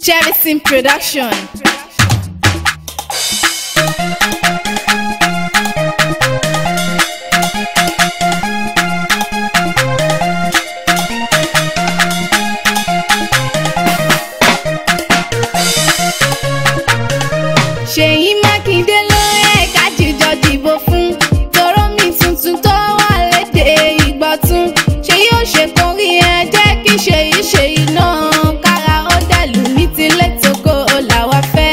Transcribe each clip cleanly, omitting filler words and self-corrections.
Cherryson Production. Seyi Makinde ló yẹ ká jíjọ dìbò fún, tọrọ mi tuntun tó wà lédè ìgbọ̀tún. Ṣé yóò ṣe kórí ẹ jẹ́ kí Seyi náà kára ó dẹ̀lú ní tilẹ̀ tókò làwa fẹ́.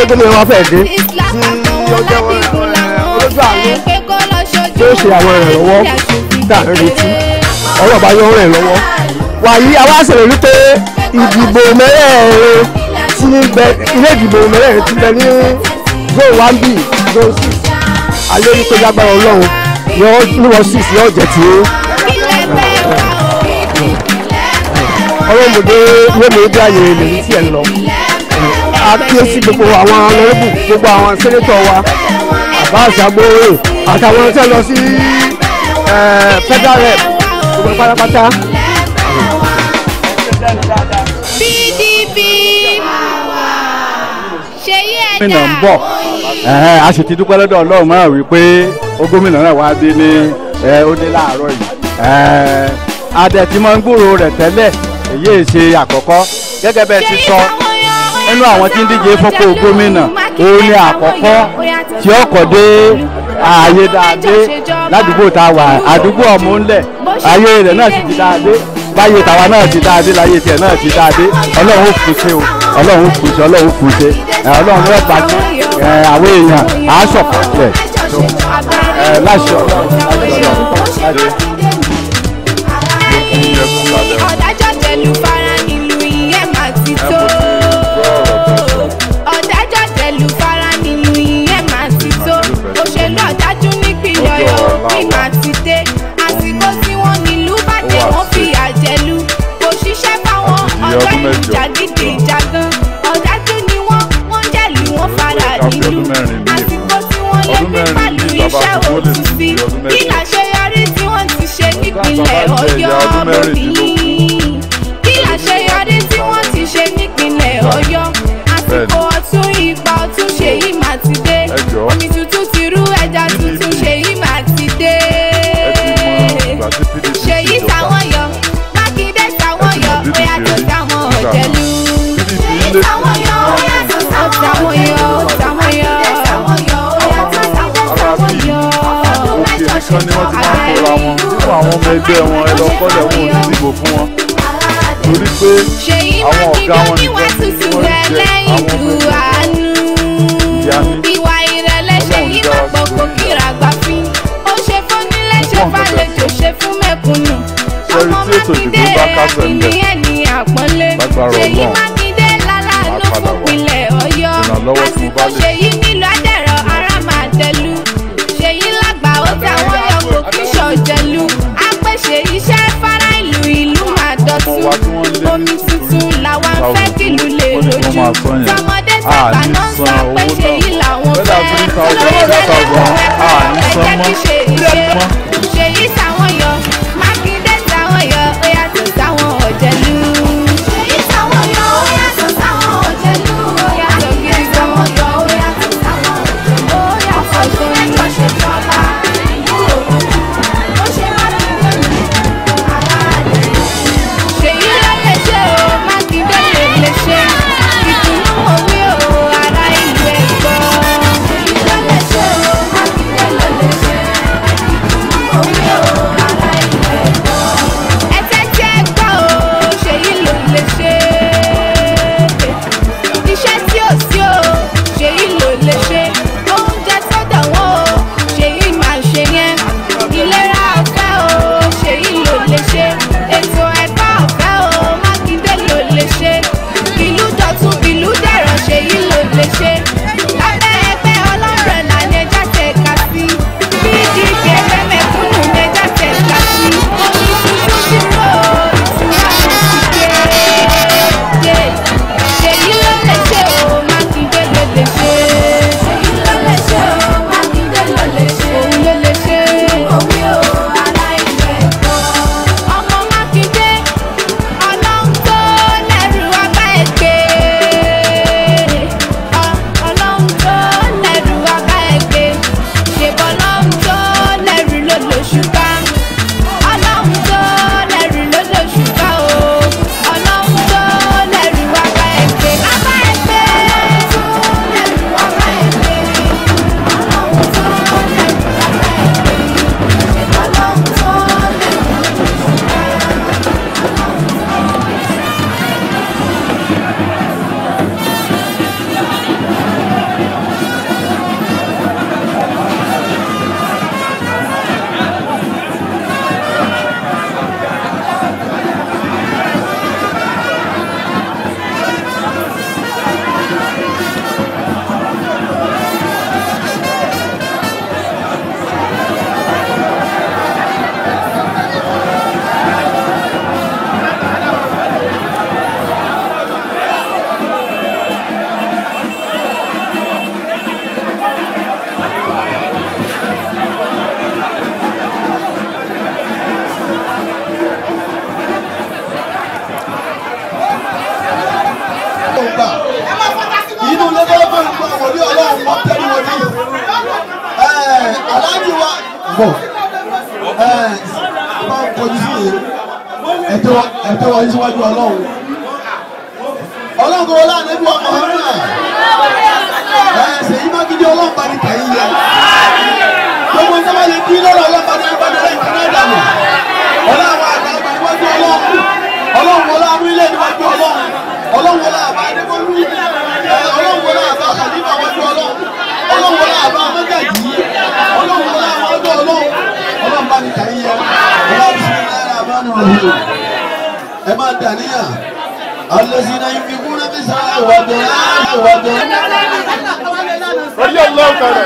gómìnà wa fẹ́ dé tí ọjọ́ olójú àánú tí ó ṣe àwọn ìrànlọ́wọ́ tá à ń retí ọ̀rọ̀ bá yọ ọ́ rẹ̀ lọ́wọ́. wàyí àwa ṣèlérí wípé ìdìbò mẹ́rẹ̀ẹ̀rin tí ilé ìdìbò mẹ́rẹ̀ẹ̀rin ti bẹ ní zone 1B zone 6 alẹ́ wípé lágbára ọlọ́run níwọ̀n 6 yóò jẹ́ tí ọlọ́mọdé lónìí bí ààyè lèyí tí ẹ̀ ń lọ. a kíyèsí gbogbo àwọn ọlọ́rẹ́bù gbogbo àwọn sẹ́nẹ́tọ̀ wa àbáàsì agbóore àtàwọn tí wọ́n lọ sí federal rep gbogbo pátápátá. PDP Seyi ẹ̀dá. gómìnà ń bọ̀ a sì ti dúpẹ́ lọ́dọ̀ ọlọ́run máa wí pé gómìnà náà wá dé ní ó dé láàárọ̀ yìí adẹ̀ tí mo ń gbúrò rẹ̀ tẹ́lẹ̀ èyí ṣe àkọ́kọ́ gẹ́gẹ́ bẹ́ẹ̀ ti sọ nínú àwọn tí ń díje fúnpò gómìnà òun ni àkọ́kọ́ tí ó kọ̀ dé ààyè dáadé ládùúgbò tá a wà àdúgbò ọ̀múnlẹ̀ ayé rẹ̀ náà sì ti dáadé báyé tàwa náà ti dáadé láyé tiẹ̀ náà ti dáadé ọlọ́run fún ṣe o ọlọ́run fún ṣe ọlọ́run fún ṣe ọlọ́run rẹ̀ bá ní àwọn èèyàn àásọ̀kọ̀ rẹ̀ láṣẹ ọlọ́run ọ̀dájọ́ tẹ̀lú fara nílùú ìyẹn máa ti tó. ọ̀dájọ́ tẹ̀lú fara nílùú ìyẹn máa ti tó. òṣèlú ọ̀dájú nípìnlẹ̀ Ọ̀yọ́ bí máa ti dé. àsìkò tí wọ́n nílùú bàjẹ́ wọ́n fi àjẹlú. kò ṣiṣẹ́ fáwọn ọ̀gbẹ́ni jàgídíjàgan. ọ̀dájú ni wọ́n jẹ̀lú wọn fara nílùú. àsìkò tí wọ́n lé pípàlù iṣẹ́ òtútù. kí làṣeyọrí tí wọ́n ti ṣe nípìnlẹ̀ Ọ̀yọ́ obìnrin kí làṣeyọrí tí wọ́n ti ṣe nípìnlẹ̀ Ọ̀yọ́ àsìkò ọ̀tún ìgbà ọ̀tún Seyi Makinde omi tuntun ti rú ẹja tuntun Seyi Makinde Seyi táwọn yọ Makinde táwọn yọ ó yàtọ̀ táwọn ọ̀jẹ̀lú Seyi táwọn yọ ó yàtọ̀ táwọn yọ táwọn yọ ó yàtọ̀ táwọn yọ. nìkan ni wọ́n ti máa ń kóra wọn nínú àwọn ọmọ ẹgbẹ́ wọn ẹ lọ kọ́lẹ̀ wọn ò ní dìbò fún wọn torí pé àwọn ọ̀gá wọn nìkan ni wọ́n jẹ́ àwọn ọmọ ẹgbẹ́ ìwà ìrẹ̀lẹ̀ Seyi máa gbogbo kíra gbà fín ó ṣe fún nílé ṣe fàlejò ṣe fún mẹ̀kúnnù ọmọ Makinde ẹni ẹni àpọ́nlé Seyi Makinde lálàánú fún ìpínlẹ̀ Ọ̀yọ́ àsìkò Seyi nílùú Adẹ̀rọ̀ ará máa tẹ̀lú Seyi lágbà ó táwọn yọkọ̀ kí ṣọ̀jẹ̀lú apèsè iṣẹ́ fara ìlú máa dọ̀tún omi tuntun làwọn fẹ́ kìlú lè rojú tọmọdé tàgbà náà sọ pé Seyi làwọn fẹ́ lórí lẹ́lẹ́kọ̀ọ́ ẹ̀kọ́ ẹ̀jẹ̀ kí Seyi ṣe Seyi táwọn yọ Makinde táwọn yọ ó yàtọ̀ táwọn ọ̀jẹ̀lú. Seyi táwọn yọ ó yàtọ̀ táwọn ọ̀jẹ̀lú ó yàtọ̀ gidi gan ó yàtọ̀ táwọn ọ̀jẹ̀lú ó yàtọ̀ tó ń lọ ṣe jọba ó ṣe Seyi ló lè ṣe o Makinde lè ṣe ìdùnnú òwe o ará ìlú ẹ̀gbọ́ Seyi ló lè ṣe o Makinde lè ṣe. alájí wa bọ̀ bá ń kọjú sí yìí ẹ̀tọ́ wọ̀nyí síwájú ọlọ́run ọlọ́run tó wọlé ànábì wa Muhammad Seyi Makinde ọlọ́run bá ní kàyí yẹ gbogbo sábà lè dín lọ́rọ̀ ọlọ́run bá ní agbádá lẹ́yìn kan náà dànù ọlọ́run àgbàlagbà níwájú ọlọ́run wọlé amúlẹ̀ níwájú ọlọ́run wọlé àbá adébọ́lú ọlọ́run wọlé àbá àkàlífà wájú ọlọ́run wọlé àbá amọ́gàjì ọlọ́run wọlé àwọn ọjọ́ ọlọ́run bá ní kàyí yẹ ọlọ́run sì ní lára àbánu ọ̀hún ẹ máa dà níyà الذين ينفقون في السراء والضراء رضي الله تعالى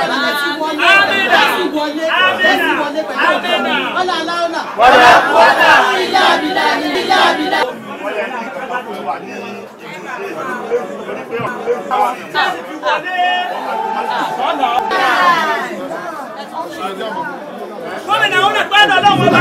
ولا قوة إلا بالله gómìnà òun náà gbọ́dọ̀ lọ́wọ́ bá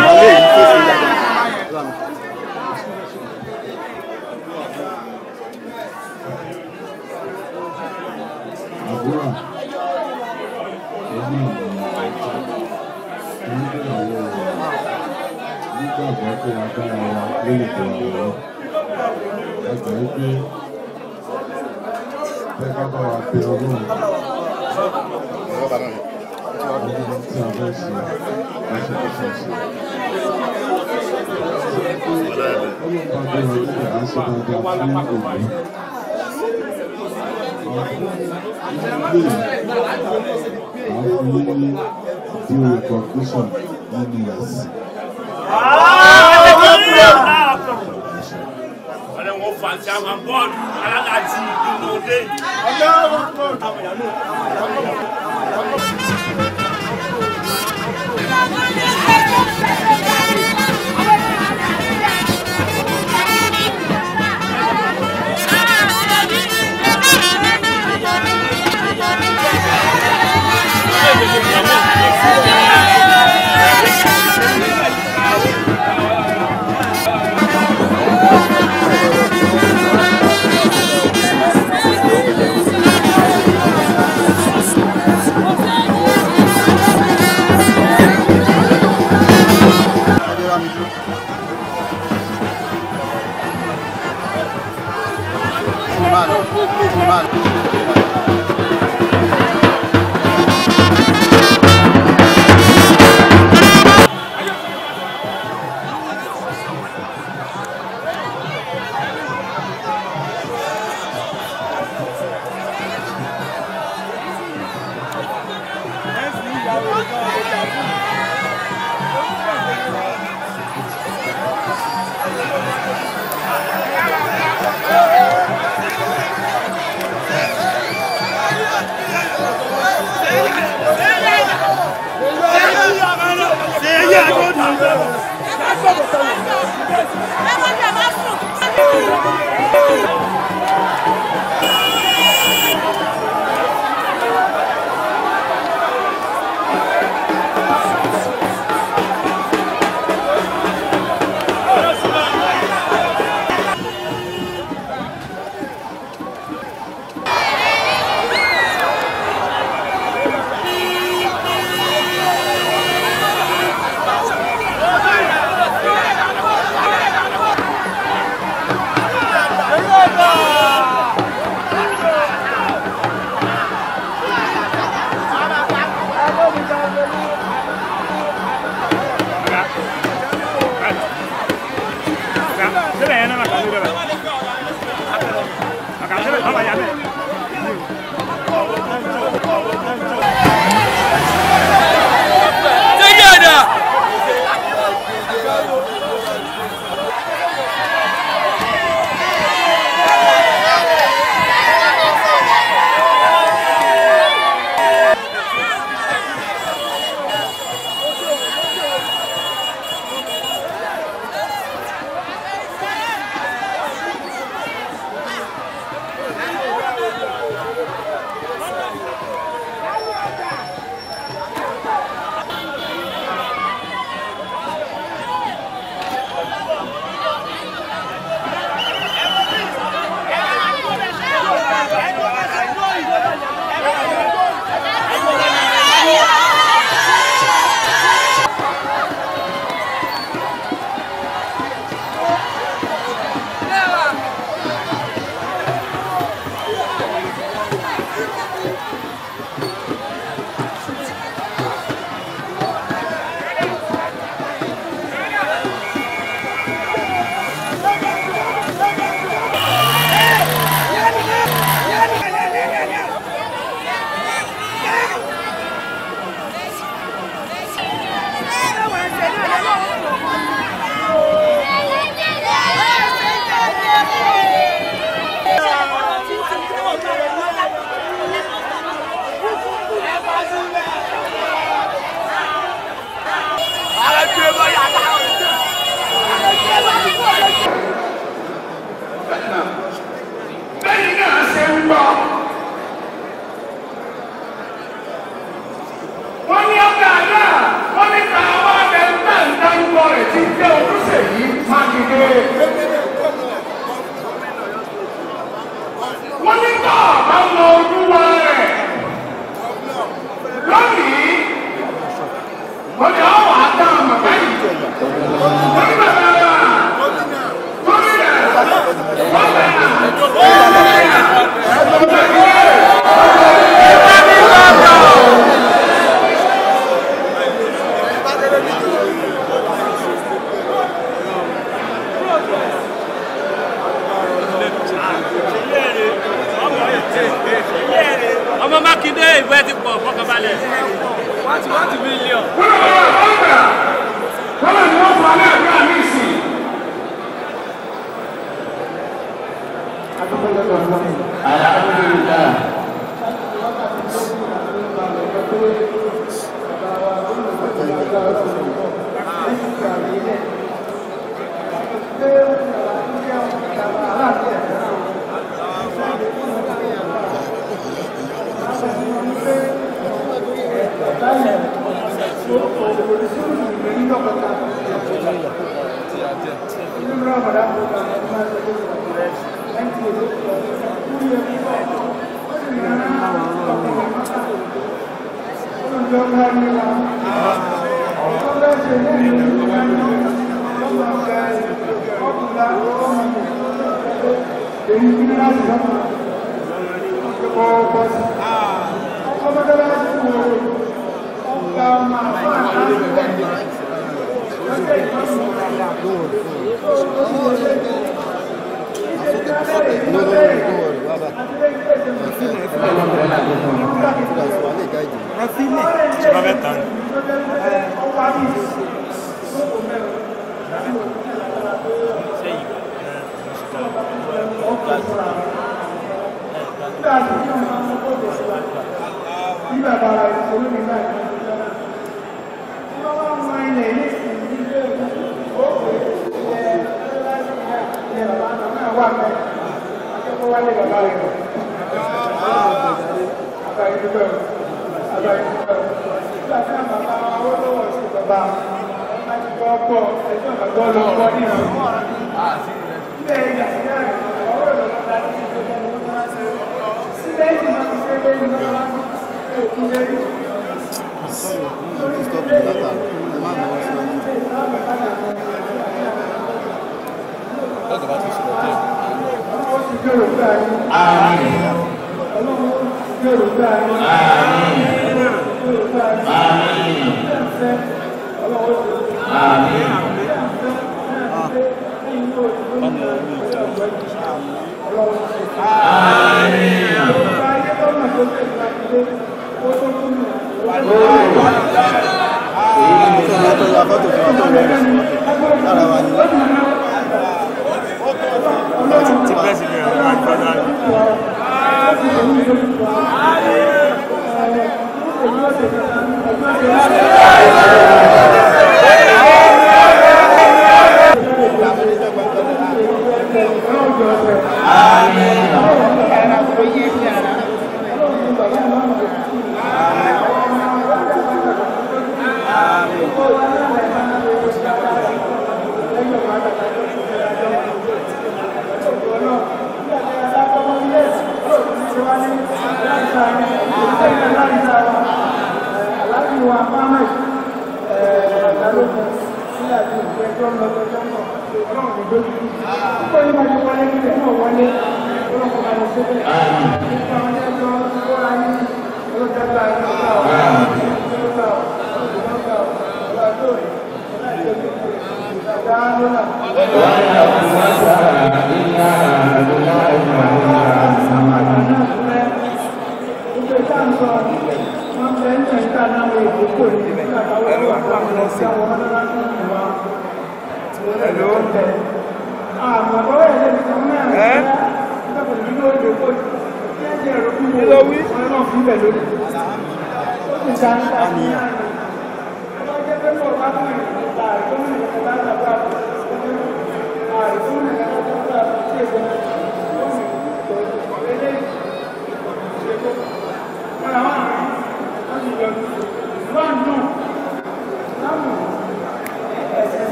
wọ́n ní ọ̀wọ́ àdá àmàgbá yìí. ọmọ Mákindé ìwé ti pọ̀ fọkànbalẹ̀. wọ́n ti mílíọ̀n. wọ́n lè ní wọ́n fún alẹ́ ẹ̀ka mi sí.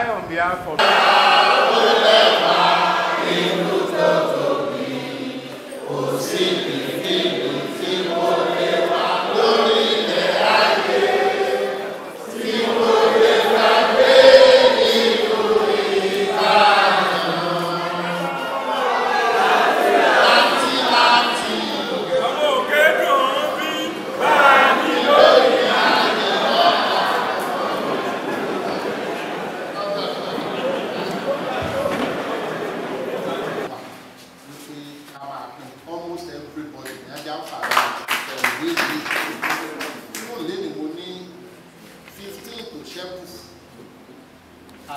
On behalf of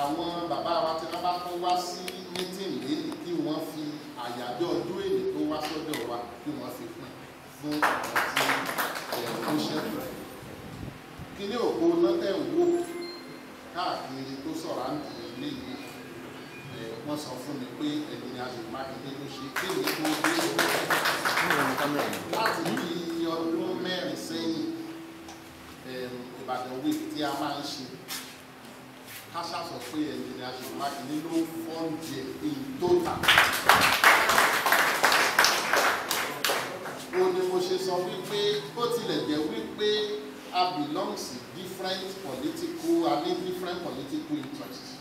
àwọn bàbá wa tí wọ́n bá tó wá sí mítìnì lẹ́yìn kí wọ́n fi àyájọ́ ọdún èdè tó wá sọ́dọ̀ wa kí wọ́n fi pín fún àwọn tí ó ṣẹ́kù. Kíní òpó lọ́tẹ̀ ń wò káàkiri tó sọ̀rọ̀ àǹtí ilé ìwé wọ́n sọ fún mi pé ẹni ni a lè Mákindé ló ṣe kí ni tó dé láti bí ọdún mẹ́rin sẹ́yìn Ìbàdàn week tí a máa ń ṣe káṣá sọ pé Engineer Seyi Makinde ló fọ́ǹdì in total. Ó ní mo ṣe sọ wípé ó tilẹ̀ jẹ́ wípé I belong to different political interests.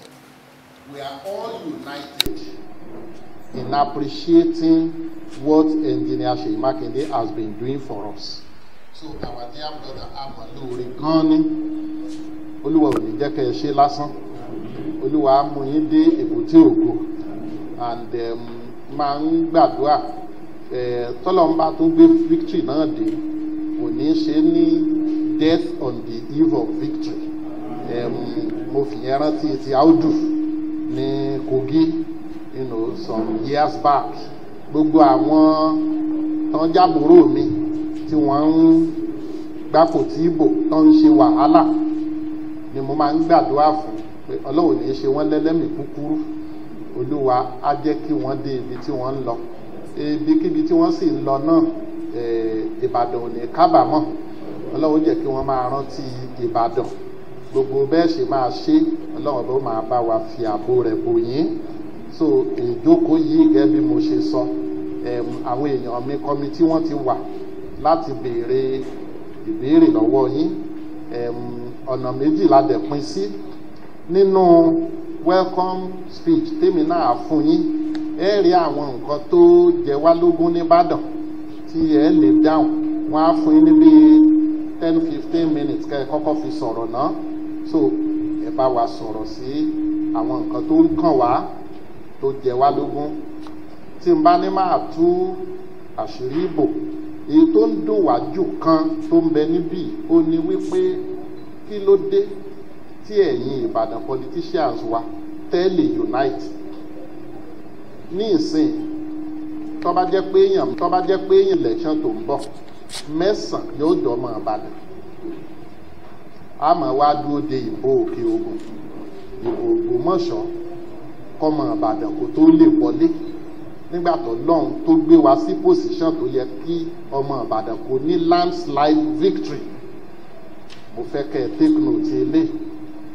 We are all united in appreciating what Engineer Seyi Makinde has been doing for us. So our dear brother Amalori Gani, Olúwa ò ní jẹ́ kẹ́ ẹ ṣe lásán. Olúwa á mú yín dé èbúté ògo, and máa ń gbàdúrà tọ́lọ́mbà tó gbé victory náà dé kò ní ṣe ní death on the eve of victory. Mo fi yẹn rántí ti Audu ní Kogi, some years back. Gbogbo àwọn tán jábòrò mi tí wọ́n ń gbáko tí ìbò tán ń ṣe wàhálà ni mo máa ń gbàdúrà fún pé Ọlọ́run ní í ṣe wọ́n lẹ́lẹ́mì kúkúrú. Olúwa á jẹ́ kí wọ́n dé ibi tí wọ́n ń lọ. Ibikíbi tí wọ́n sì ń lọ náà, Ìbàdàn ò ní kábàámọ̀. Ọlọ́run jẹ́ kí wọ́n máa rántí Ìbàdàn. Gbogbo bẹ́ẹ̀ ṣe máa ṣe, Ọlọ́run ló máa bá wa fi ààbò rẹ̀ bò yín. So ìjókòó yìí gẹ́gẹ́ bí mo ṣe sọ, àwọn èèyàn mi kọ́mítì wọ́n ti wà láti béèrè ìbéèrè lọ́wọ́ yín. Ọ̀nà méjì la dẹ̀ pín sí. Nínú welcome speech tèmi náà fún yín, ẹ rí àwọn nǹkan tó jẹ wá lógún nìbàdàn tí ẹ lè dáhùn. Wọ́n á fún yín ní bíi 10-15 minutes kẹ́ ẹ kọ́kọ́ fi sọ̀rọ̀ náà. So ẹ bá wa sọ̀rọ̀ sí àwọn nǹkan tó ń kàn wá tó jẹ wá lógún. Tí n bá ní máa tú àṣírí ìbò, èyí tó ń dùn wá jù kan tó ń bẹ níbí ó ní wípé kí ló dé tí ẹ̀yin Ìbàdàn politicians wa tẹ́lẹ̀ unite ní ìsìn. Tó bá jẹ́ pé èèyàn election tó ń bọ̀ 9 yóò dọ́mọ Ìbàdàn. A máa wá dúró de ìbò Òkè Ògùn, ìbò Ògbómọ̀ṣọ́ kọ́mọ Ìbàdàn kó tó lè wọlé. Nígbà tó lọ́hùn tó gbé wa sí position tó yẹ kí ọmọ Ìbàdàn kó ní landslide victory. Mo fẹ́ kẹ́ ẹ take note ilé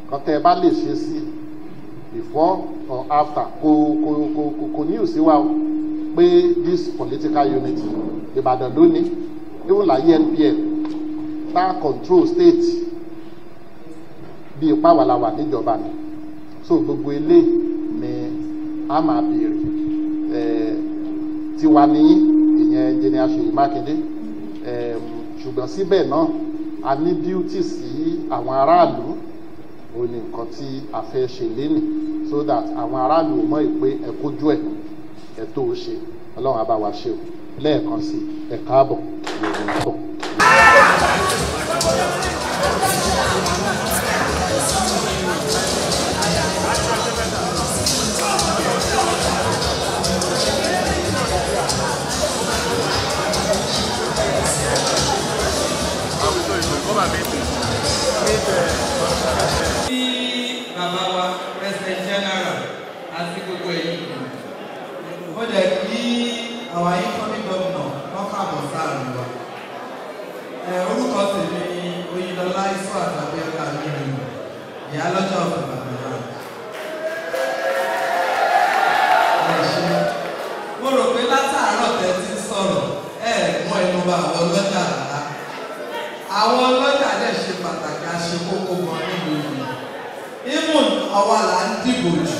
kan tẹ́ ẹ bá lè ṣe sí before or after kò ní òsì wa pé this political unity Ìbàdàn lónìí even láyé NPL tá control state bí ipá wà la wà níjọba ni. So gbogbo ilé ni a máa béèrè tiwa ní ìyẹn Engineer Seyi Makinde. Ṣùgbọ́n síbẹ̀ náà a ní duty sí àwọn aráàlú. Ó ní nǹkan tí a fẹ́ ṣe lénìí so that àwọn aráàlú mọ̀ pé ẹ kójú ẹ tó ṣe. Ọlọ́run á bá wa ṣe o. Lẹ́ẹ̀kan sí ẹ káàbọ̀. Bàbá wa President General àti gbogbo èyí. Ó jẹ́ kí àwọn incoming governor wọ́n kàbọ̀ sáàrin wa. Orúkọ tèmi ni Oyinlọlá Iṣọ́ àtàbí ẹ̀ka mìíràn, ìyá lọ́jọ́ ọ̀fẹ́ bàbá náà. Mo rò pé látàárọ̀ tẹ́ ti sọ̀rọ̀ mọ́ inú bá àwọn ọlọ́jà rárá. Àwọn ọlọ́jà dẹ̀ ṣe pàtàkì, àṣẹ kókó gan nínú ìlú. Even àwa là ń dìbò jù,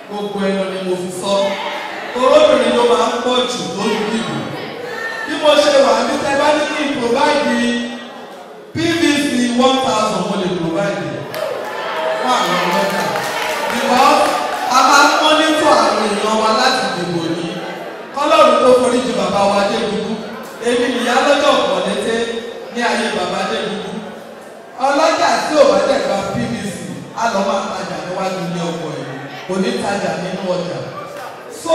gbogbo ẹnu ni mo fi sọ. Torobìnrin ló máa ń pọ̀ jù lórí dìbò. Bí mo ṣe wà ní tẹ́lá ní kí n provide PVC 1000 mo lè provide fún àwọn ọlọ́jà. Because a máa ń monitor àwọn èèyàn wa láti dìbò ní. Kọ́lọ́run tó foríjì bàbá wa dé dúdú. Èmi nìyá lọ́jọ́ ọ̀pọ̀ létí ní ayé bàbá dé dúdú. Ọlọ́jà tí ò bá dẹ̀ gba PVC á lọ máa tajà níwájú ilé ọkọ̀ ẹ̀, kò ní tajà nínú ọjà. So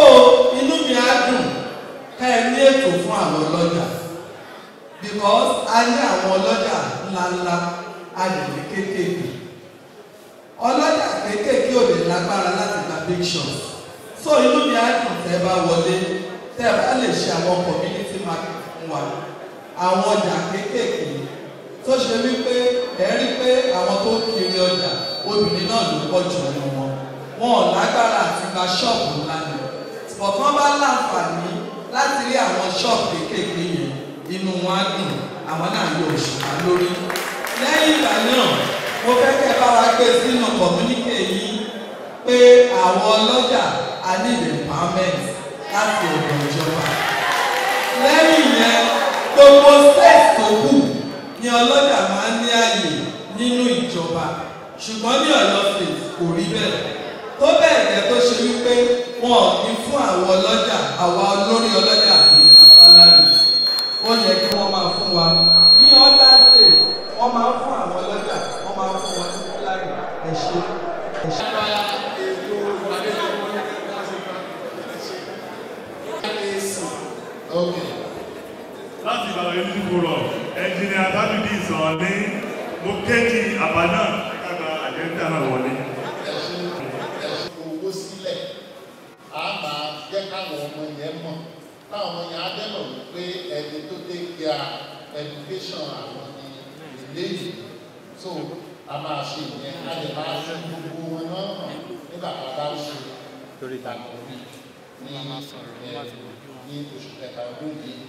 inú mi á dùn ká ẹ ní ètò fún àwọn ọlọ́jà because a ní àwọn ọlọ́jà ńláńlá a lè ní kéékèèké. Ọlọ́jà kéékèèké ò lè lágbára láti gba big shops. So inú mi á dùn tẹ́ bá wọlé tẹ́ bá lè ṣe àwọn community market fún wa. Àwọn ọjà kéékèèké tó ṣe wípé ẹ rí pé àwọn tó ń kiri ọjà ó obìnrin náà ló pọ̀ jù nínú wọn. Wọn ò lágbára àti gba ṣọ́ọ̀bù ńlá ni. Bọ̀kan bá láǹfààní láti rí àwọn ṣọ́ọ̀bù kéékèèké yẹn, inú wọn á dùn, àwọn náà yóò ṣùgbọ́n lórí. Lẹ́yìn ìgbà náà, mo fẹ́ kẹ́ bá wa gbé sínú kọ̀múníkè yìí pé àwọn ọlọ́jà á ní empowerment láti ọ̀dọ̀ ìjọba. Lẹ́yìn yẹn, gbogbo state tó kù ni ọlọ́jà máa ń ní ààyè nínú ìjọba. Ṣùgbọ́n ní Ọ̀yọ́ state kò rí bẹ́ẹ̀. Tó bẹ́ẹ̀ gẹ́ tó ṣe wípé wọn ò ní fún àwọn ọlọ́jà, àwa olórí ọlọ́jà ní sálárì. Ó yẹ kí wọ́n máa fún wa. Ní other state, wọ́n máa ń fún àwọn ọlọ́jà, wọ́n máa ń fún wọn ní sálárì. Ẹ ṣé. Okay. Láti Ìbàdàn yìí ní kúrò, ẹnjìnìà Tábìlì sọ̀rọ̀ ní mo kéjì àbá náà kága àjẹ́ńdà náà wọlé. Owó sílẹ̀, a máa jẹ́ káwọn ọmọ yẹn mọ̀, káwọn ọmọ yẹn á dẹ́mọ̀ wípé ẹni tó take care education àwọn ilé yìí. So, a máa ṣe ìyẹn, a lè máa ṣe gbogbo wọn náà hàn nígbà tá a bá ṣe ìgbàgbọ́ ní oṣù kẹta ọdún yìí.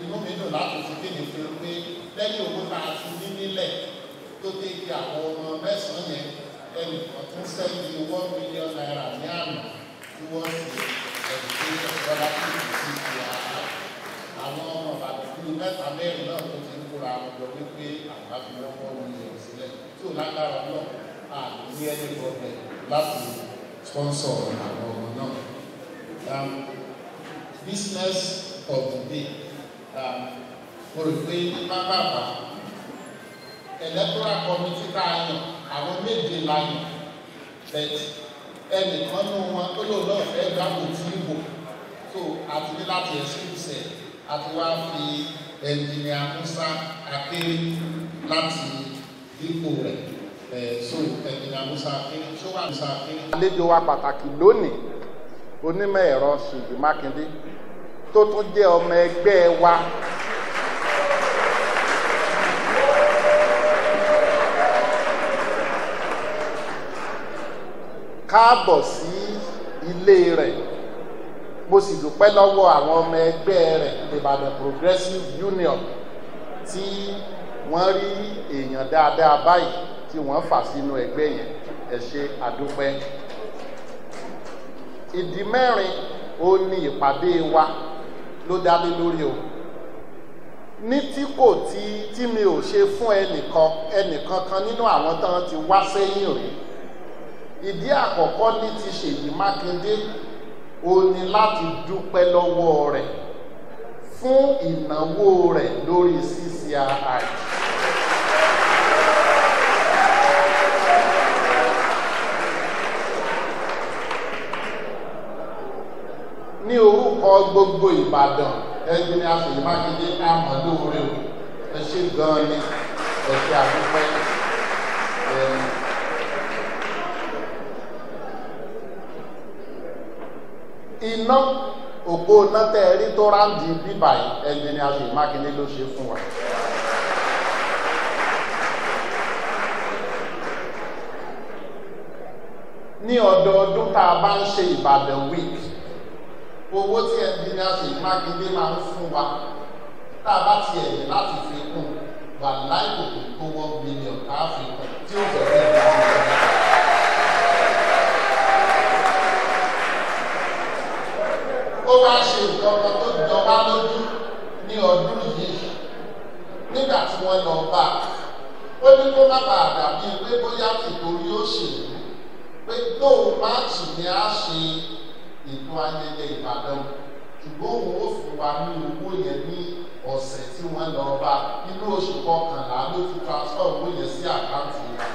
Inú mi dùn láti fi kéde fún un pé lẹ́yìn owó tá a ti ní nílẹ̀ tó dé kí àwọn ọmọ mẹ́sàn-án yẹn ẹnìkan tún sẹ́yìn $1 million ní àná tí wọ́n sì education scholarship sí ti àwọn ọmọ Ìbàdàn bíi mẹ́ta mẹ́rin náà tó ti ń kóra wọn jọ wípé àgbà fi $1 million sílẹ̀ tí ò lágbára náà àti ní ẹni gbọ́dọ̀ láti sponsor àwọn ọmọ náà. Business of the day. Mo rò pé pápápá electoral committee tá a yàn àwọn méje la yàn ẹnìkan nínú wọn tó lò náà fẹ́ gbàgbó tí ń bò so àti ní láti excuse ẹ̀ àti wá fi ẹnjìnìà Musa Akéré láti dípò rẹ̀ so ẹnjìnìà Musa Akéré ṣó wà Musa Akéré. Àlejò wa pàtàkì lónìí onímọ̀ ẹ̀rọ Seyi Makinde tó tún jẹ́ ọmọ ẹgbẹ́ wa káàbọ̀ sí ilé rẹ̀ mo sì dúpẹ́ lọ́wọ́ àwọn ọmọ ẹgbẹ́ rẹ̀ Ìbàdàn Progressive Union tí wọ́n rí èèyàn dáadáa báyìí tí wọ́n fà sínú ẹgbẹ́ yẹn ẹ ṣé àdúpẹ́. Ìdí mẹ́rin ó ní ìpàdé wa ló dá lé lórí o ní tí kò tí mi ò ṣe fún ẹnìkan kan nínú àwọn tán ti wá sẹ́yìn rí. Ìdí àkọ́kọ́ ní ti Seyi Makinde ó ní láti dúpẹ́ lọ́wọ́ rẹ̀ fún ìnáwó rẹ̀ lórí CCRI. Ní orúkọ gbogbo Ìbàdàn ẹnjìnìà Seyi Makinde àmọ́ lóore o ẹ ṣé gan-an ni ẹ ṣé àdúpẹ́. Iná òpó iná tẹ́ ẹ rí tó ráǹdì bíbà ẹnjìnìà Seyi Makinde ló ṣe fún wa. Ní ọdọọdún tá a bá ń ṣe Ìbàdàn week owó tí ẹnjìnìà Seyi Makinde máa ń fún wa tá a bá ti ẹ̀yẹ láti fi kún wà láìpò tó $1 million ká fi kún tí ó bẹ̀rẹ̀ ìgbà ó wá ṣe ìjọba tó jọba lójú ní ọdún yìí nígbà tí wọ́n lọ bá ó ní kó má bàa dàbí pé bóyá tìtorí ó ṣèlú pé tóun máàcì ni a ṣe ètò ayẹyẹ Ìbàdàn ṣùgbọ́n òun ó fún wa ní owó yẹn ní ọ̀sẹ̀ tí wọ́n lọ bá nínú oṣù kọkànlá ló ti transfer owó yẹn sí àkáǹtì wa.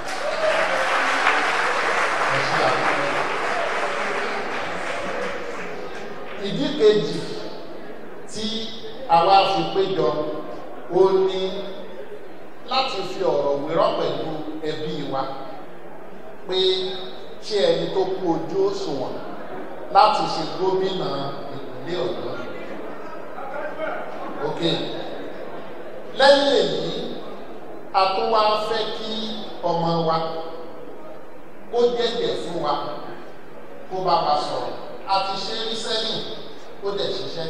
Ìdí kejì tí àwa fi péjọ ó ní láti fi ọ̀rọ̀ wérọ̀ pẹ̀lú ẹbí wa pé ṣé ẹni tó kú ojú òṣùwọ̀n láti ṣe gómìnà ìpínlẹ̀ Ọ̀yọ́. Ok lẹ́yìn èyí a tún wá fẹ́ kí ọmọ wa kó jẹ́jẹ́ fún wa kó bá wa sọ̀rọ̀ àti ṣe rí sẹ́yìn kó dẹ̀ ṣiṣẹ́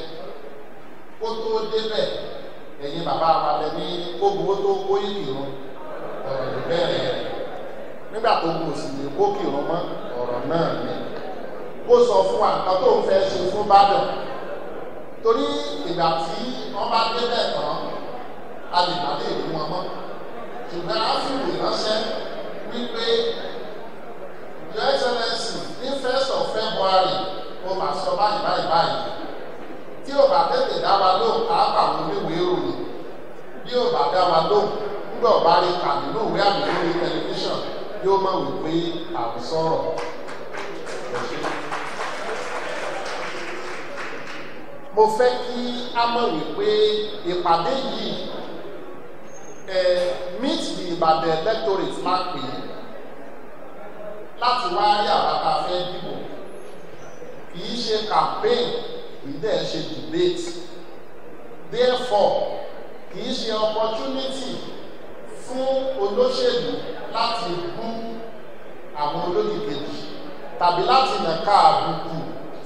kó tó débẹ̀ ẹ̀yin bàbá wa lẹ ní kóògùn ó tó kó ìkìrun ọ̀rọ̀ ìbẹ̀rẹ̀ nígbà tó kù sí ní kó kìrun mọ́ ọ̀rọ̀ náà ni kó sọ fún wa nǹkan tó ń fẹ́ ṣe fún Ìbàdàn torí ìgbà tí wọ́n bá débẹ̀ tán a lè má lè rí wọn mọ́ ṣùgbọ́n a fi ìwé ránṣẹ́ wípé Your Excellency ní 1st of February ó máa sọ báyìí tí ò bá tètè dá wa lóhùn àápàwọn oníwèé ìròyìn bí ò bá dá wa lóhùn nígbà ọba rí kà nínú ìwé àmì lórí tẹlifíṣàn yóò mọ̀ wípé àwọn sọ̀rọ̀. Mo fẹ́ kí a mọ̀ wípé ìpàdé yìí meet the Ìbàdàn electorate máa pè é láti wá rí àwọn tá a fẹ́ dìbò kì í ṣe campaign ìdẹ́ ṣe debate therefore kì í ṣe opportunity fún olóṣèlú láti bú àwọn olódìkejì tàbí láti nàka àbùkù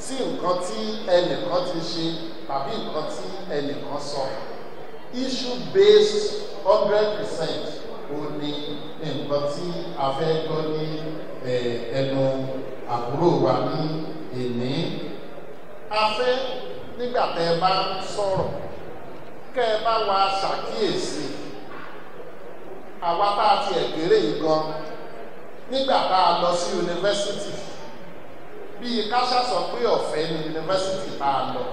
sí nǹkan tí ẹnìkan ti ṣe tàbí nǹkan tí ẹnìkan sọ issue based 100% ò ní nǹkan tí a fẹ́ gbọ́ ní ẹnu àbúrò wa ní èní. A fẹ́ nígbà tẹ́ ẹ bá ń sọ̀rọ̀ kẹ́ ẹ bá wa ṣàkíyèsí àwa tá a ti ẹ̀kéré yìí gan nígbà tá a lọ sí yunifásitì bíi káṣá sọ pé ọ̀fẹ́ ní yunifásitì tá a lọ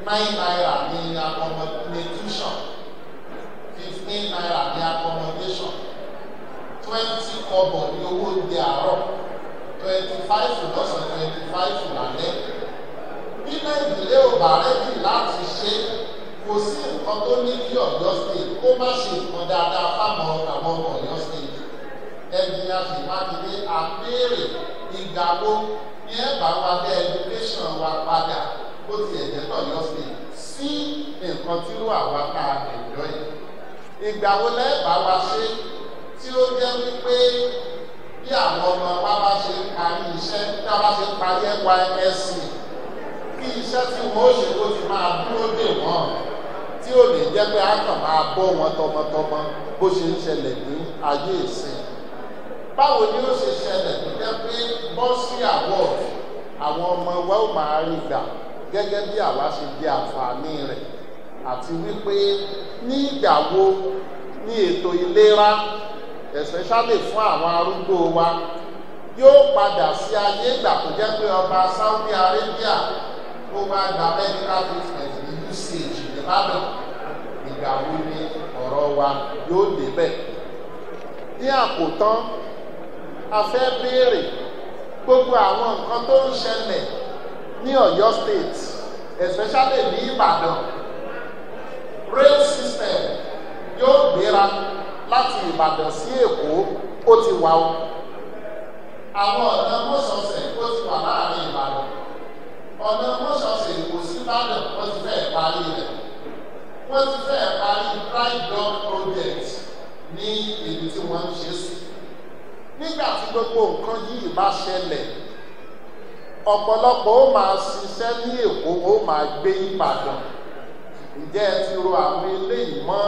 9 naira ní accommodation 15 naira ní accommodation 20 kọ́bọ̀ ní owó oúnjẹ àárọ̀ 25 lọ́sàn 25 lálẹ́ bí Nàìjíríà ò bá rẹ́dì láti ṣe kò sí nǹkan tó ní kí Ọ̀yọ́ state kó má ṣe nǹkan dáadáa fáwọn àwọn Ọ̀yọ́ state ẹni Seyi Makinde àbẹ̀rẹ̀ ìgbà wo ní ẹ̀bà wa dé education wa padà bó ti ẹ̀jẹ̀ Ọ̀yọ́ state sí nǹkan tí ó àwa ká ẹ̀jọ́ yìí ìgbà wo lẹ́ẹ̀bà wa ṣe tí ó jẹ́ wípé bí àwọn ọmọ wa bá ṣe ń parí iṣẹ́ tí a bá ṣe ń parí NYSC kí iṣẹ́ tí wọ́n ó ṣe kó ti máa dúró dè wọ́n tí ò lè jẹ́ pé a kàn máa bọ́ wọn tọmọtọmọ bó ṣe ń ṣẹlẹ̀ ní ayé ìsìn. Báwo ni ó ṣe ṣẹlẹ̀ tó jẹ́ pé bọ́sì award àwọn ọmọ wa ó máa rí gbà gẹ́gẹ́ bí àwa ṣe jẹ àǹfààní rẹ̀ àti wípé ní ìgbà wo ní ètò ìlera especially fún àwọn arúgbó wa yóò padà sí ayé ìgbà tó jẹ́ pé ọba Saudi Arabia ó wá gba medical treatment ní usage Ìbàdàn ìgbà wo ni ọ̀rọ̀ wa yóò débẹ̀. Ní àkótán a fẹ́ béèrè gbogbo àwọn nǹkan tó ń ṣẹlẹ̀ ní Ọ̀yọ́ state especially ní Ìbàdàn rail system yóò gbéra láti Ìbàdàn sí Èkó ó ti wà ó àwọn ọ̀nà mọ́sọ̀ọ̀sẹ̀ ó ti wà láàrin Ìbàdàn ọ̀nà mọ́sọ̀ọ̀sẹ̀ Èkó sí Ìbàdàn wọ́n ti fẹ́ parí rẹ̀ wọ́n ti fẹ́ parí dry dock project ní ibi tí wọ́n ń ṣe sí nígbà tí gbogbo nǹkan yìí bá ṣẹlẹ̀ ọ̀pọ̀lọpọ̀ ó máa ṣiṣẹ́ ní Èkó ó máa gbé Ìbàdàn ǹjẹ́ ẹ ti ro àwọn eléyìí mọ́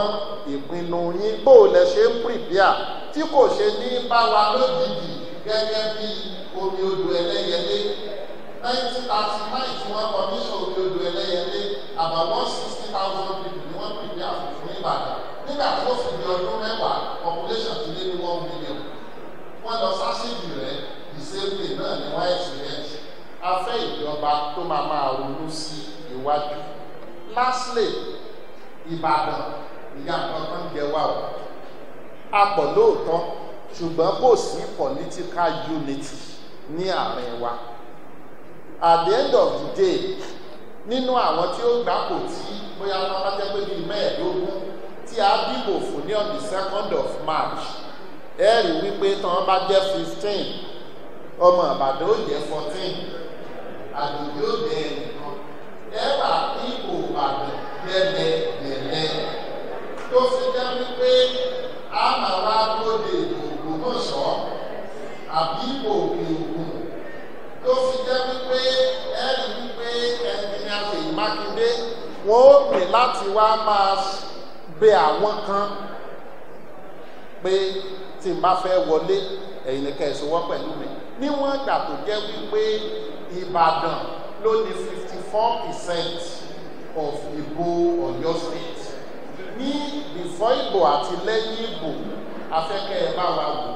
ìpinnu yín bó lẹ ṣe ń prepare tí kò ṣe ní bá wa lójijì gẹ́gẹ́ bí omi odò ẹlẹ́yẹlé 1939 tí wọ́n commission omi odò ẹlẹ́yẹlé about 160,000 people ni wọ́n prepare fún Ìbàdàn nígbà tó fi di ọdún mẹ́wàá population ti lé ní 1 million wọ́n lọ sásìdì rẹ̀ ìṣèlú náà ní wọ́n experience a fẹ́ ìjọba tó máa ronú sí iwájú. Lastly, Ìbàdàn ìyá nǹkan kan jẹ wá o a pọ̀ lóòótọ́ ṣùgbọ́n kò sí political unity ní àárín wa. At the end of the day nínú àwọn tí ó gbapò tí bóyá wọn bá jẹ́ pé bíi mẹ́ẹ̀ẹ́dógún tí a dìbò fún ní on the 2nd of March ẹ rí wípé tí wọ́n bá jẹ́ 15 ọmọ Ìbàdàn ó jẹ́ 14 àdòdì ó jẹ́ ẹnìkan ẹ̀bà ipò Ìbàdàn lẹ́lẹ́lẹ́lẹ́ tó fi jẹ́ wípé a àmà wá lóde ògùn náà sọ àbí òkè ògùn tó fi jẹ́ wípé ẹ̀rí wípé ẹnjìnìá Ṣèyí Mákindé wọ́n ó pè láti wá máa bẹ àwọn kan pé tí n bá fẹ́ wọlé ẹ̀yin ní kẹ́ ẹ sowọ́ pẹ̀lú mi níwọ̀n ìgbà tó jẹ́ wípé Ìbàdàn ló ní 54% of ìbò Ọ̀yọ́ state ní before ìbò àti lẹ́yìn ìbò afẹ́kẹ́ ẹ bá wa wò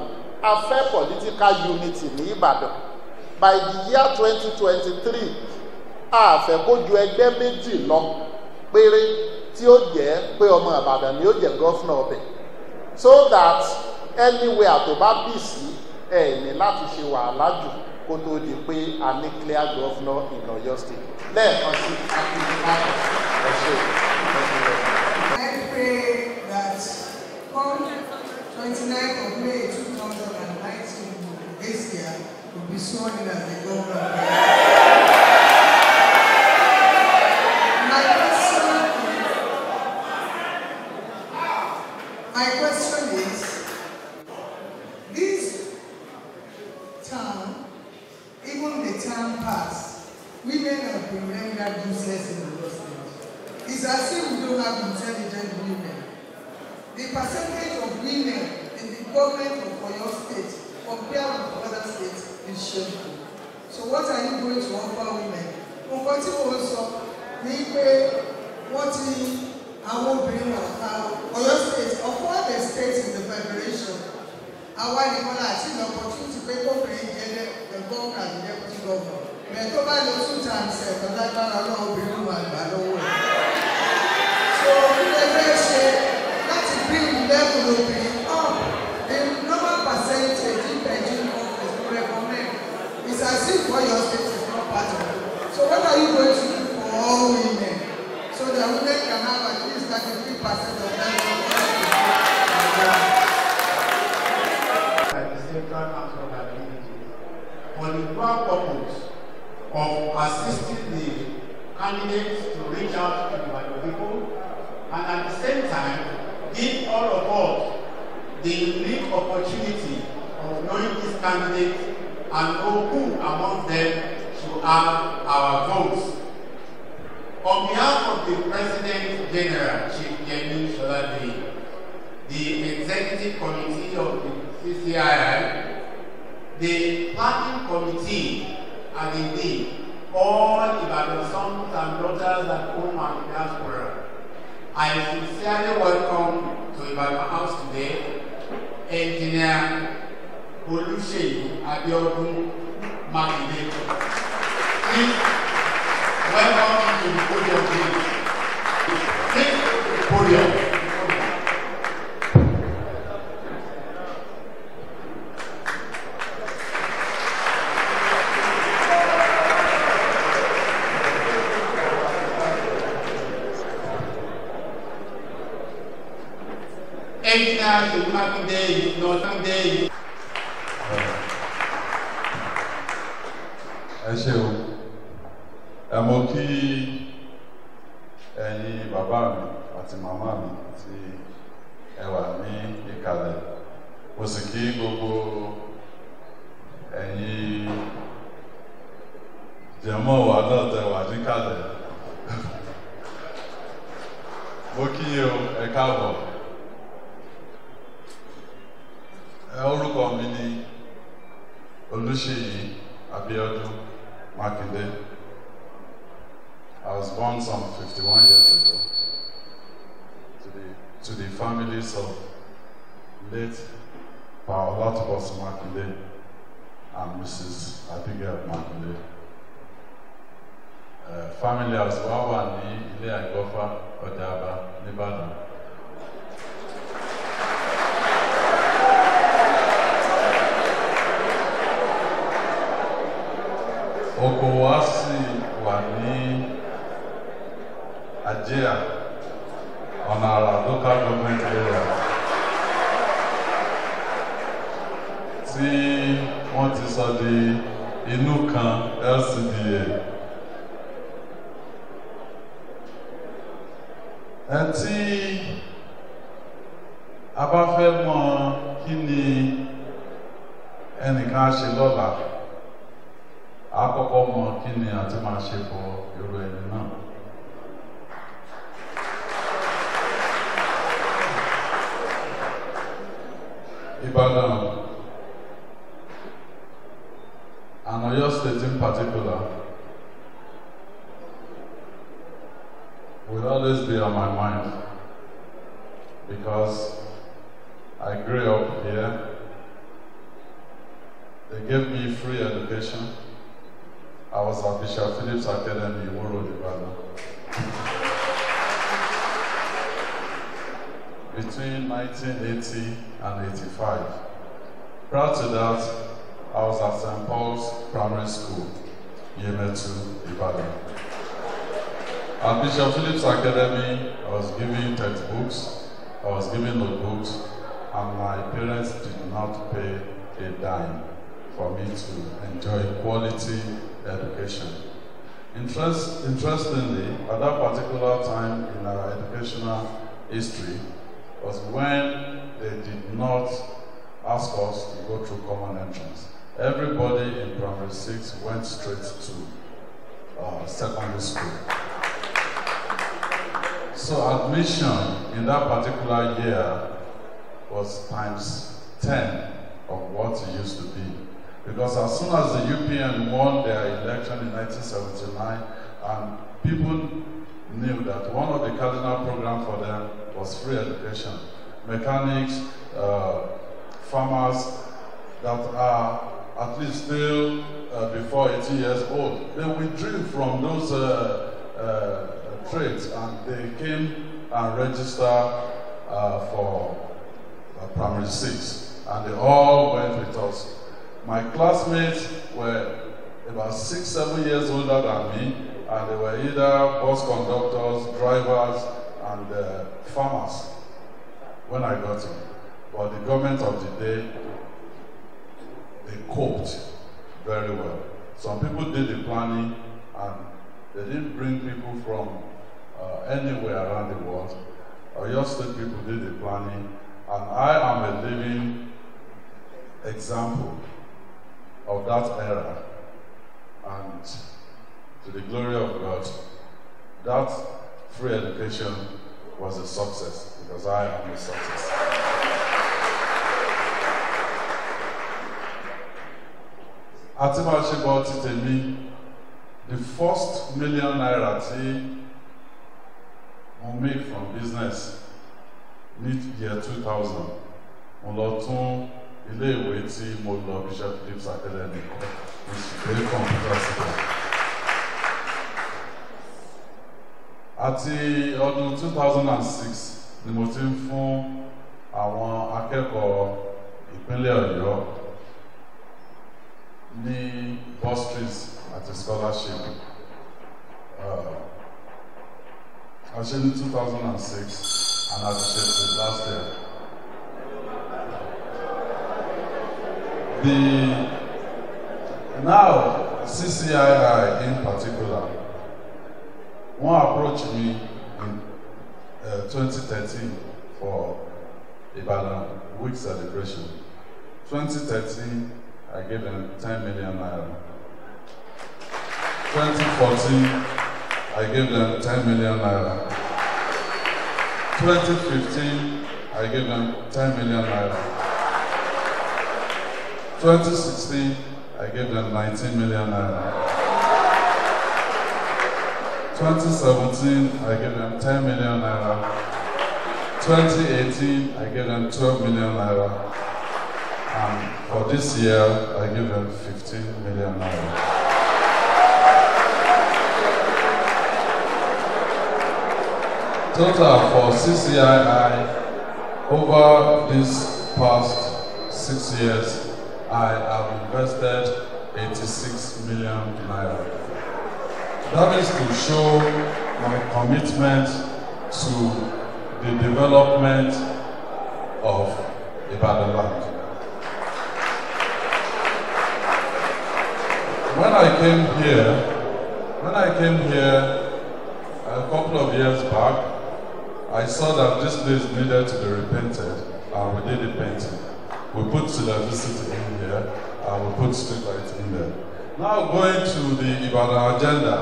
afẹ́ political unity ní Ìbàdàn by the year 2023 àfẹ́kójú ẹgbẹ́ méjì lọ péré tí ó jẹ́ pé ọmọ Ìbàdàn ni ó jẹ́ gọ́fúnà ọbẹ̀ so that anywhere tó bá bì sí ẹ̀ ní láti ṣe wàhálà jù kó tó di pé a ní clear governor in Ọ̀yọ́ state lẹ́ẹ̀kan sí akíndínláàbọ̀ ẹ̀ṣẹ̀. I pray that come 29th of May 2019 this year will be sworn in as the governor of My question is, this term, even the term past, women have been rendered useless in the state. It's as if we don't have intelligent women. The percentage of women in the government of Oyo State compared with other states is shameful. So what are you going to offer women? Nǹkan tí mo sọ ní pé wọ́n ti àwọn obìnrin Oyo State of all the states in the federation àwa nìkan láti ní opportunity pé kóbìnrin jẹ́ the governor and the deputy governor. Bẹ̀rẹ̀ tó bá lọ 2 times ẹ̀tọ́ lágbára náà obìnrin wà gbà lọ́wọ́ ẹ̀. So ilé fẹ́ ṣe láti bring level obìnrin up the normal percentage in Nigerian office to recommend is as if Oyo State is not part of it. So what are you going to do for all women so that women can have at least 33% of them? At the Central Council of Ability for the dual purpose of assisting the candidates to reach out to the people and at the same time give all of us the unique opportunity of knowing these candidates and know who among them should have our votes. On behalf of the President General, Chief Yemi Sholade, the Executive Committee of the CCII, the Planning Committee, and indeed all Ibadan sons and daughters at home and diaspora, I sincerely welcome to Ibadan House today Engineer Seyi Makinde. Please welcome to the podium, please. Please, podium. Engineer Seyi Makinde is not today. Ẹ ṣé o, ẹ mọ̀ kí ẹ̀yin bàbá mi àti màmá mi tí ẹ wà ní ìkàlẹ̀, mo sì kí gbogbo ẹ̀yin jẹ̀mọ́ wa náà tẹ́ wà níkàlẹ̀. Mo kí yín o, ẹ káàbọ̀. Orúkọ mi ni Seyi Makinde. I was born some 51 years ago to the families of late Paolatobos Makinde and Mrs. Abigail Makinde. Family as well wà ní ilé Àìgbọ́fà Ọ̀dàbà Ìbàdàn. Oko wa sì wà ní Ajia on our local government area. Tí wọ́n ti sọ di inú kan LCDA. Tí a bá fẹ́ mọ̀ kí ni ẹnìkan ṣe lọ́la, a kọ́kọ́ mọ̀ kí ni àti máa ṣe bọ̀ irú ẹni náà. Ibadan, and Oyo State in particular, will always be on my mind because I grew up here. They gave me free education. I was at Bishop Phillips Academy in Wuro, Ibadan. Between 1980 and 85. Prior to that, I was at St. Paul's Primary School, Yemetu, Ibadan. At Bishop Phillips Academy, I was given textbooks, I was given notebooks, and my parents did not pay a dime for me to enjoy quality education. Interestingly, at that particular time in our educational history was when they did not ask us to go through common entrance. Everybody in primary 6 went straight to secondary school. So admission in that particular year was times 10 of what it used to be. Because as soon as the UPN won their election in 1979, and people knew that one of the cardinal programs for them was free education. Mechanics, farmers that are at least still before 18 years old, they withdrew from those trades and they came and registered for primary 6, and they all went with us. My classmates were about 6-7 years older than me, and they were either bus conductors, drivers, and farmers when I got in. But the government of the day, they coped very well. Some people did the planning, and they didn't bring people from anywhere around the world. Oyo State people did the planning, and I am a living example of that era. And to the glory of God, that free education was a success because I am a success. Atimachibo Titemi, the first million naira tí mo make from business ní year 2000, mo lọ tún ilé ìwé tí mo lọ Bishop Phillips Academy ìṣùgbé computer system. Àti ọdún 2006 ni mo ti ń fún àwọn akẹ́kọ̀ọ́ ìpínlẹ̀ Ọ̀yọ́ ní bursaries àti scholarship. I ṣe ní 2006 and I ṣe till last year. Now CCII in particular, one approached me in 2013 for Ibadan week celebration. 2013, I gave them 10 million naira. 2014, I gave them 10 million naira. 2015, I gave them 10 million naira. 2016, I gave them 19 million naira. 2017, I gave them 10 million naira. 2018, I gave them 12 million naira. And for this year, I gave them 15 million naira. Total for CCII over this past 6 years, I have invested 86 million naira. That is to show my commitment to the development of Ibadan land. When I came here a couple of years back, I saw that this place needed to be repainted and we did the painting. We put electricity in here, and we put street lights in there. Now going to the Ibadan agenda,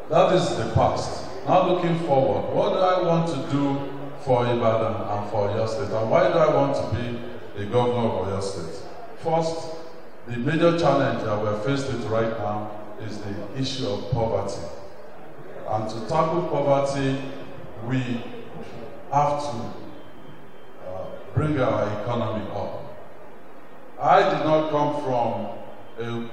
that is the past. Now looking forward, what do I want to do for Ibadan and for Oyo State, and why do I want to be the governor of Oyo State? First, the major challenge that we're faced with right now is the issue of poverty. And to tackle poverty, we have to bring our economy up. I did not come from a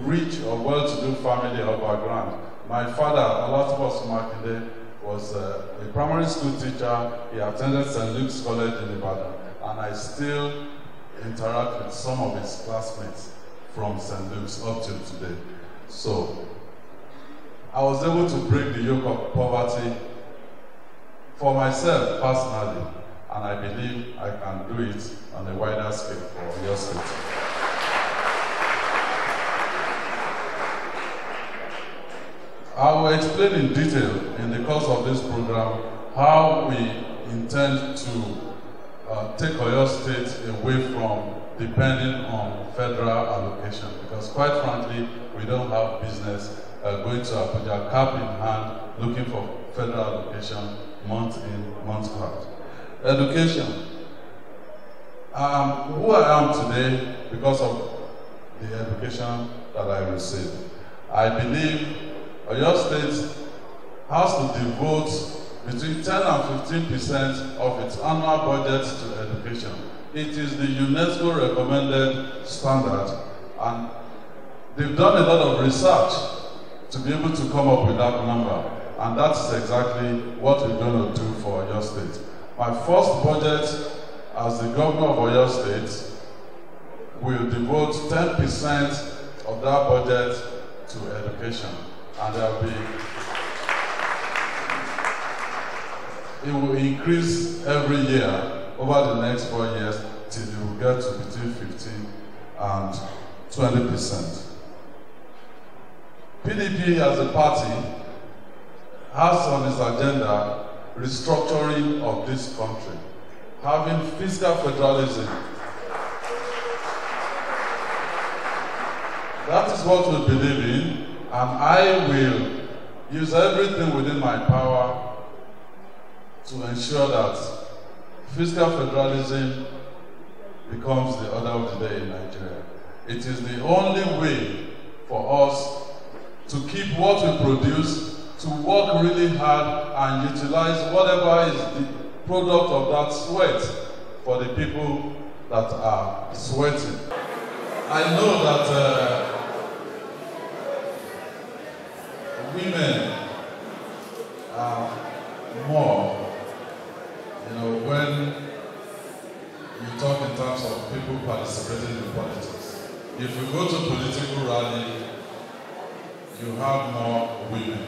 rich or well-to-do family or background. My father, Seyi Makinde, was a primary school teacher. He attended St. Luke's College in Ibadan, and I still interact with some of his classmates from St. Luke's up till today. So I was able to break the yoke of poverty for myself personally, and I believe I can do it on a wider scale for Oyo State. I will explain in detail in the course of this program how we intend to take Oyo State away from depending on federal allocation, because quite frankly, we don't have business going to Abuja cap in hand looking for federal allocation month in, month out. Education. Who I am today because of the education that I received. I believe Oyo State has to devote between 10 and 15% of its annual budget to education. It is the UNESCO recommended standard, and they've done a lot of research to be able to come up with that number, and that's exactly what we're going to do for Oyo State. My first budget as the governor of Oyo State will devote 10% of that budget to education, and it will increase every year over the next 4 years till it will get to between 15 and 20%. PDP as a party has on its agenda restructuring of this country, having fiscal federalism. That is what we believe in, and I will use everything within my power to ensure that fiscal federalism becomes the order of the day in Nigeria. It is the only way for us to keep what we produce, to work really hard and utilize whatever is the product of that sweat for the people that are sweating. I know that women are more, when you talk in terms of people participating in politics. If you go to political rally, you have more women.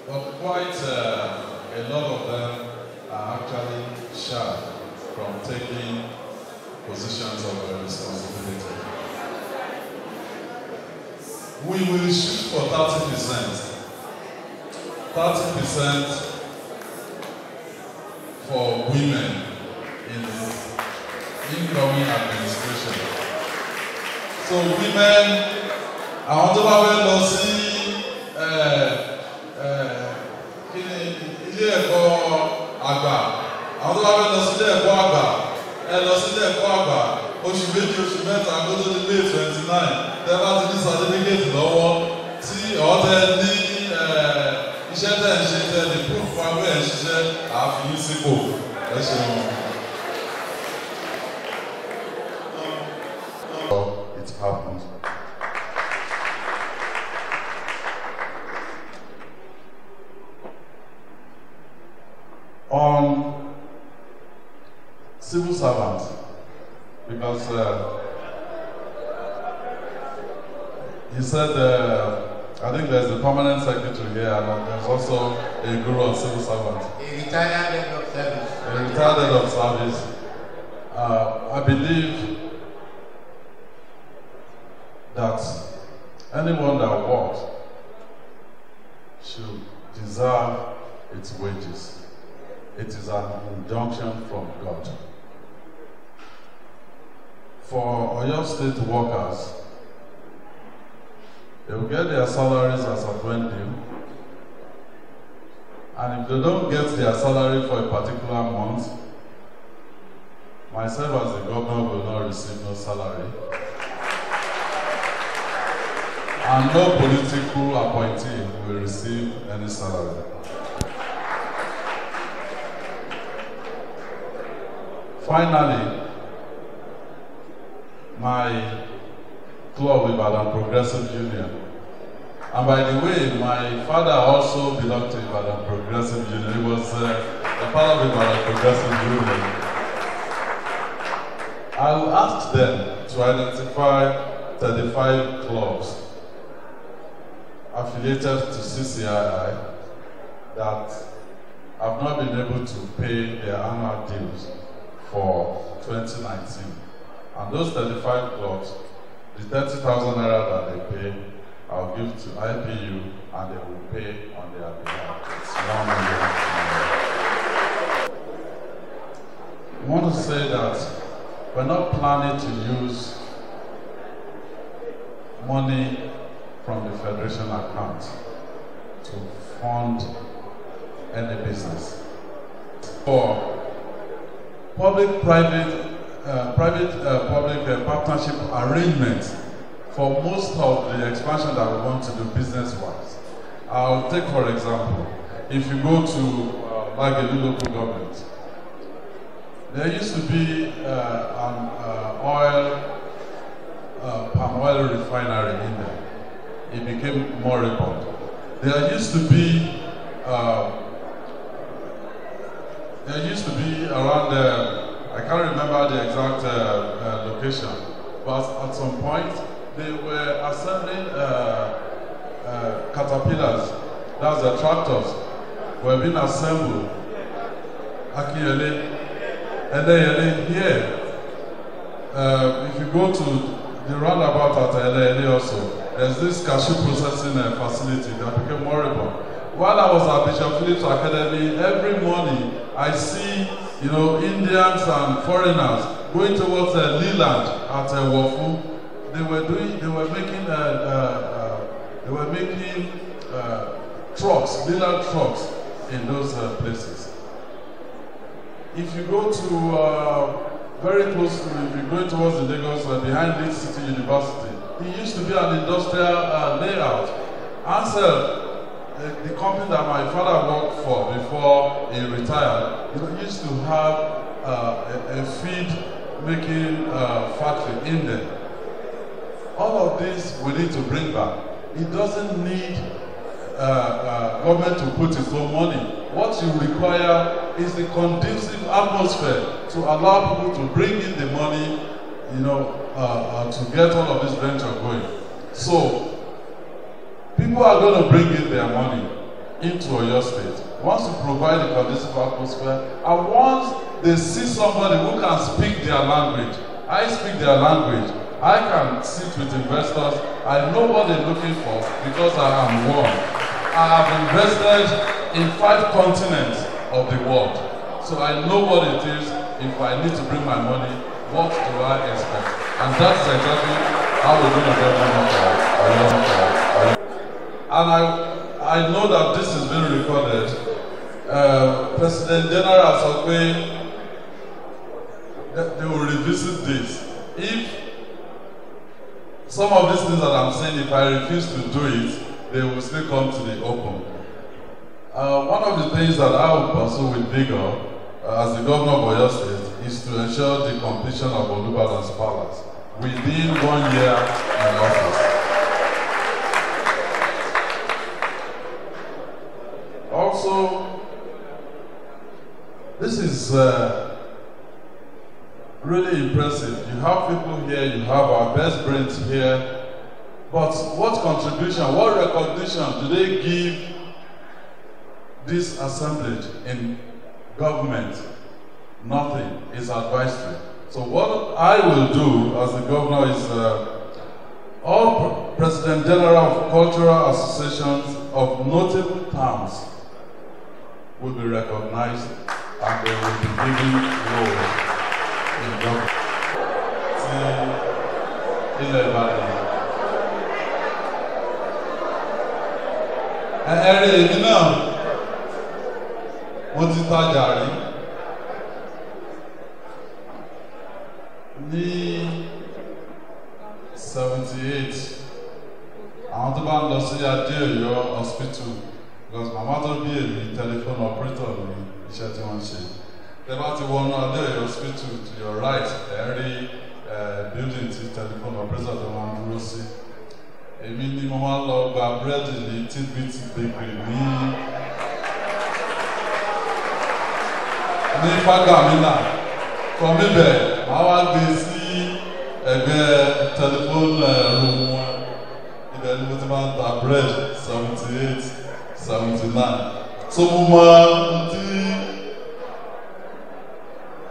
But quite a lot of them are actually shy from taking positions of responsibility. We will shoot for 30%. 30% for women in the incoming administration. So women, àwọn tó bá fẹ́ lọ sí ilé ẹ̀kọ́ àgbà, àwọn tó bá fẹ́ lọ sí ilé ẹ̀kọ́ àgbà, lọ sí ilé ẹ̀kọ́ àgbà oṣù méjì oṣù mẹ́ta kó tó di May 29 tẹ́ bá ti ní certificate lọ́wọ́ tí ọ̀tẹ̀ ní iṣẹ́ tẹ̀ ń ṣe tẹ̀ ní proof fún abẹ́ ẹ̀ ń ṣiṣẹ́ àfihàn sípò ẹ ṣeun. It happened. On civil servants, because he said, I think there's a permanent secretary here, and there's also a guru of civil servants. A retired head of service. A retired head of service. I believe that anyone that works should deserve its wages. It is an injunction from God. For Oyo State workers, they will get their salaries as at when due. And if they don't get their salary for a particular month, myself as the governor will not receive no salary. And no political appointee will receive any salary. Finally, my club, Ibadan Progressive Union. And by the way, my father also belonged to Ibadan Progressive Union. He was a part of Ibadan Progressive Union. I will ask them to identify 35 clubs affiliated to CCII that have not been able to pay their annual dues for 2019. And those 35 clubs, the 30,000 naira that they pay, I'll give to IPU and they will pay on their behalf. It's 1 million. I want to say that we're not planning to use money from the Federation account to fund any business. For public-private public partnership arrangements for most of the expansion that we want to do business-wise. I'll take for example, if you go to Lagelu local government, there used to be an palm oil refinery in there. It became moribund. There used to be around I can't remember the exact location, but at some point they were assembling caterpillars, that's the tractors, were being assembled. Akiyele, here, if you go to the roundabout at Elele also, there's this cashew processing facility that became moribund. While I was at Bishop Phillips Academy, every morning I see, Indians and foreigners going towards Leland at Wofu. They were making trucks, Leland trucks in those places. If you go to very close to, if you're going towards the Lagos, behind Leeds City University, it used to be an industrial layout. Ansel, the company that my father worked for before he retired, used to have a feed making factory in there. All of this we need to bring back. It doesn't need government to put its own money. What you require is the conducive atmosphere to allow people to bring in the money, to get all of this venture going. So, people are going to bring in their money into Oyo State. Once you provide a conducive atmosphere, and once they see somebody who can speak their language, I speak their language, I can sit with investors, I know what they're looking for because I am one. I have invested in 5 continents of the world. So I know what it is. If I need to bring my money, what do I expect? And that's exactly how we're going to get money for. And I know that this is being recorded. President General Sokwe, they will revisit this. If some of these things that I'm saying, if I refuse to do it, they will still come to the open. One of the things that I will pursue with vigor as the governor of Oyo State is to ensure the completion of Olubadan's palace within 1 year in office. Also, this is really impressive. You have people here, you have our best brains here, but what contribution, what recognition do they give this assemblage in government? Nothing. It's advisory. So what I will do as the governor is all President General of Cultural Associations of notable towns will be recognized and they will be given roles in government. Ilẹ̀ Ìbàdàn. Ẹ̀rẹ̀ èmi náà wọ́n ti tajà rí ní 78 àwọn tó bá ń lọ sí Adé Ọ̀yọ́ hospital because màmá tó bí èmi telephone operator ní iṣẹ́ tí wọ́n ń ṣe. Tẹ́ bá ti wọnú Adé Ọ̀yọ́ hospital to your right rí building tí telephone operator tó máa ń dúró sí. Èmi ni mo máa ń lọ gba búrẹ́dì ní Tidbit bakery ní Fagamina. From ibẹ̀ máa wá gbé sí ẹgbẹ́ telephone room wọn. Ibẹ̀ ni mo ti máa ń ta bread 78, 79. So mo mọ tí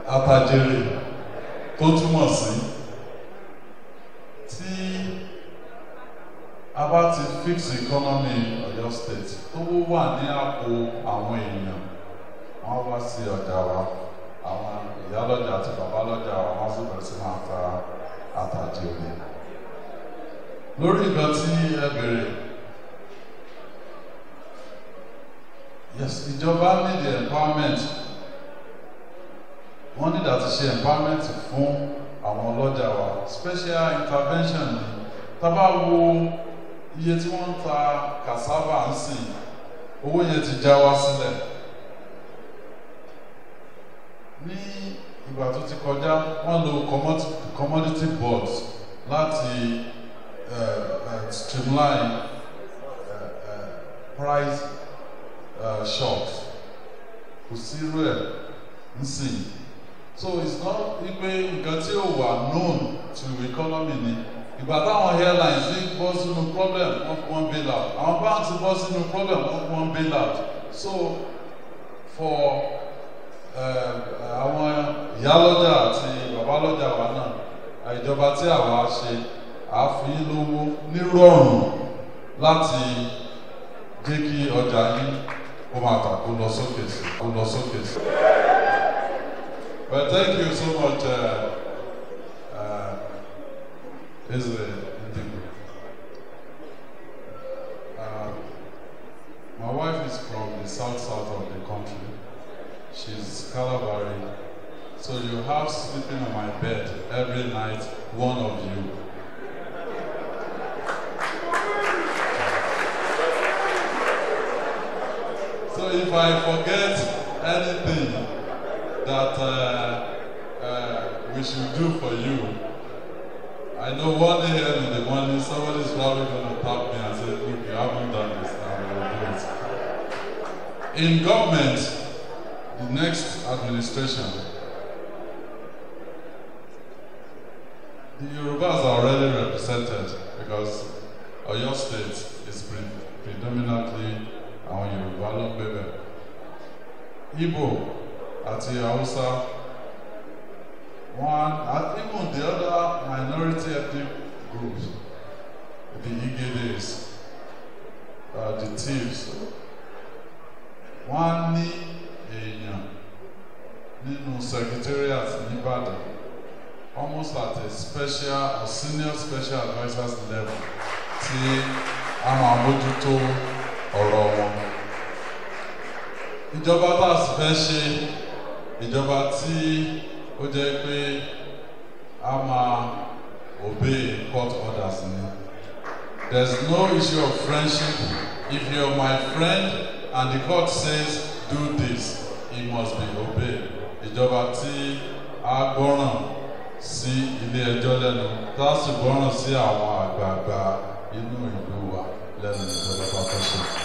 àtàjèrè tó túmọ̀ sí. Tí a bá ti fix economy Ọ̀yọ́ state tó wà ní àpò àwọn èèyàn wọ́n wá sí ọjà wa àwọn ìyálọ́jà àti babalọ́jà wa wọ́n sì bẹ̀rẹ̀ sí máa ta àtàjèrè. Lórí nǹkan tí ẹ bèrè, yes, ìjọba need the empowerment. Wọ́n ní láti ṣe empowerment fún àwọn ọlọ́jà wa special intervention ni. Tá bá wo iye tí wọ́n ń ta cassava ń sìn, owó yẹn ti já wá sílẹ̀. Ní ìgbà tó ti kọjá wọ́n lo commodity boards láti streamline price shocks. Kò sí irú ẹ̀ ń sìn. So it's not wípé nǹkan tí ó wà known to economy ni. Ìgbà táwọn airlines ní bọ́ sínú problem wọ́n fún wọn bail out. Àwọn banks bọ́ sínú problem wọ́n fún wọn bail out. So for àwọn ìyálọ́jà àti babalọ́jà wa náà, ìjọba tí àwa ṣe àfi lówó nírọ̀rùn láti jẹ́ kí ọjà yín kó máa tà kó lọ sókè sí. Well, thank you so much, my wife is from the south of the country. She's Calabari. So you have sleeping on my bed every night, one of you. So if I forget anything that we should do for you, I know one day here in the morning somebody is probably going to tap me and say, look, you haven't done this, and we will do it. In government, the next administration, the Yorubas are already represented because Oyo State is predominantly our Yoruba Lobebe. Igbo àti Hausa, even the other minority ethnic groups, the Igedes, the Thieves, wọ́n ní èèyàn nínú secretariat ní Ibadan, almost at a special or senior special advisors level tí a máa mójútó ọ̀rọ̀ wọn. Ìjọba tá a sì fẹ́ ṣe ìjọba tí ó jẹ́ pé a máa obey court orders ni. There's no issue of friendship. If you're my friend and the court says do this, it must be obeyed. Ìjọba tí a gbọ́ràn sí ilé ẹjọ́ lẹ́nu, tá a sì gbọ́ràn sí àwọn àgbààgbà inú ìlú wa lẹ́nu ìjọba tó ṣe.